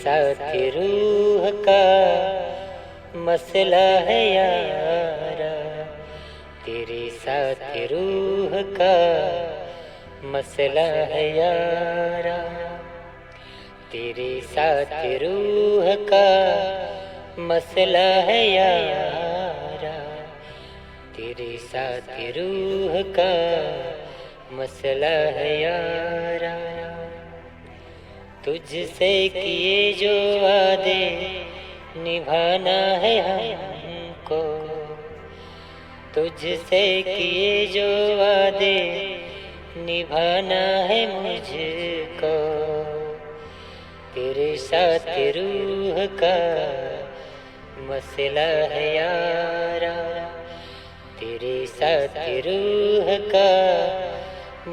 साथ रूह का मसला है यारा, तेरे साथ रूह का मसला है यारा, तेरे साथ रूह का मसला है यारा, तेरे साथ रूह का मसला है यारा। तुझसे किए जो वादे निभाना है हमको, तुझसे किए जो वादे निभाना है मुझको, तेरे साथ रूह का मसला है यारा, तेरे साथ रूह का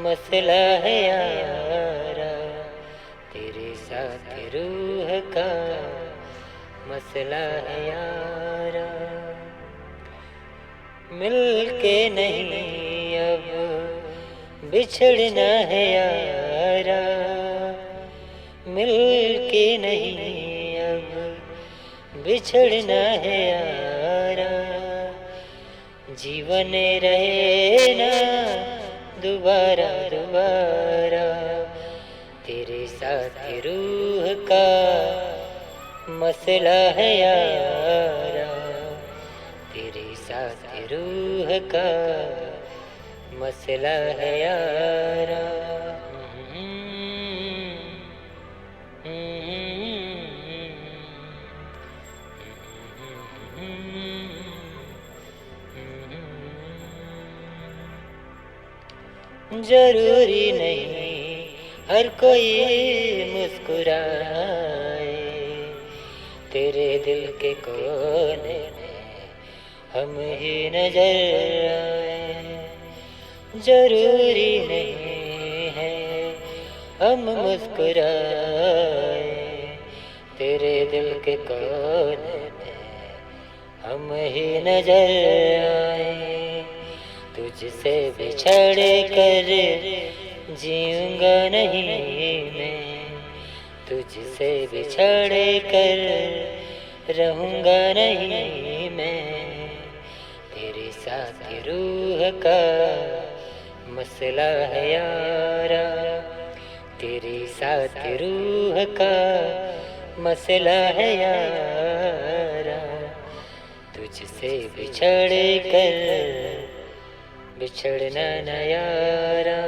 मसला है यारा, तेरे साथ रूह का मसला है यारा। मिल के नहीं अब बिछड़ना है यारा, मिल के नहीं अब बिछड़ना है यारा, जीवन रहे ना दोबारा दोबारा, तेरे साथ रूह का मसला है यारा, तेरे साथ रूह का मसला है यारा। जरूरी नहीं हर कोई मुस्कुराए, तेरे दिल के कोने में हम ही नजर आए, जरूरी नहीं है हम मुस्कुराए, तेरे दिल के कोने में हम ही नजर आए, तुझसे बिछड़ कर जीऊंगा नहीं मैं, तुझसे बिछड़ कर रहूंगा नहीं मैं, तेरे साथ रूह का मसला है यारा, तेरे साथ रूह का मसला है यारा, तुझसे बिछड़ कर बिछड़ना न यारा,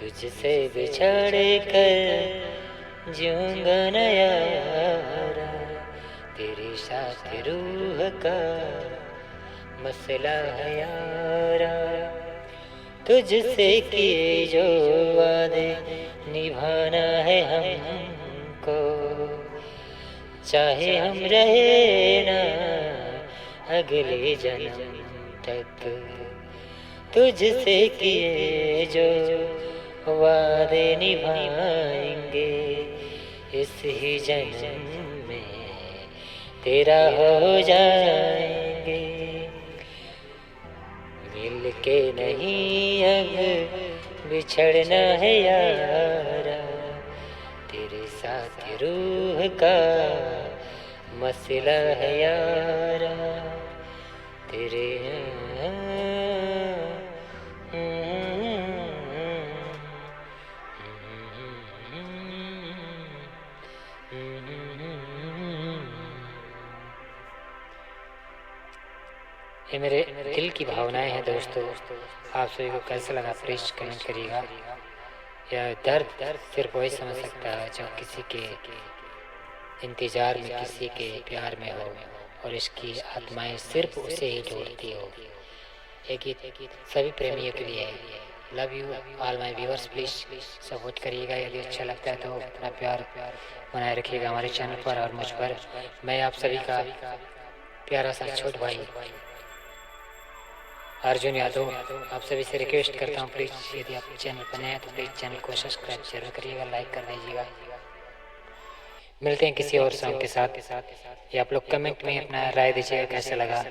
तुझसे बिछड़ कर जीऊंगा न यारा, तेरे साथ रूह का मसला है यारा, तुझसे किए जो वादे निभाना है हमको, चाहे हम रहे ना अगले जन्म तक, तुझसे किए जो वादे निभाएंगे इस ही जन्म में तेरा हो जाएंगे, मिल के नहीं अब बिछड़ना है यारा, तेरे साथ रूह का मसला है यारा, तेरे ये मेरे दिल की भावनाएं हैं दोस्तों। आप सभी को कैसा लगा प्लीज कमेंट करिएगा। यह दर्द सिर्फ वही समझ सकता है जो किसी के इंतजार में, किसी के प्यार में हो और इसकी आत्माएं सिर्फ उसे ही ढूंढती हो। एक गीत सभी प्रेमियों के लिए है। Love you all my viewers, please support करिएगा। यदि अच्छा लगता है तो अपना प्यार बनाए रखिएगा हमारे चैनल पर और मुझ पर। मैं आप सभी का प्यारा सा छोट भाई अर्जुन यादव आप सभी से रिक्वेस्ट करता हूँ, प्लीज यदि आप चैनल पर नए हैं तो प्लीज चैनल को सब्सक्राइब जरूर करिएगा, लाइक कर दीजिएगा। मिलते हैं किसी और सॉन्ग के साथ। या आप लोग कमेंट में अपना राय दीजिएगा कैसा लगा।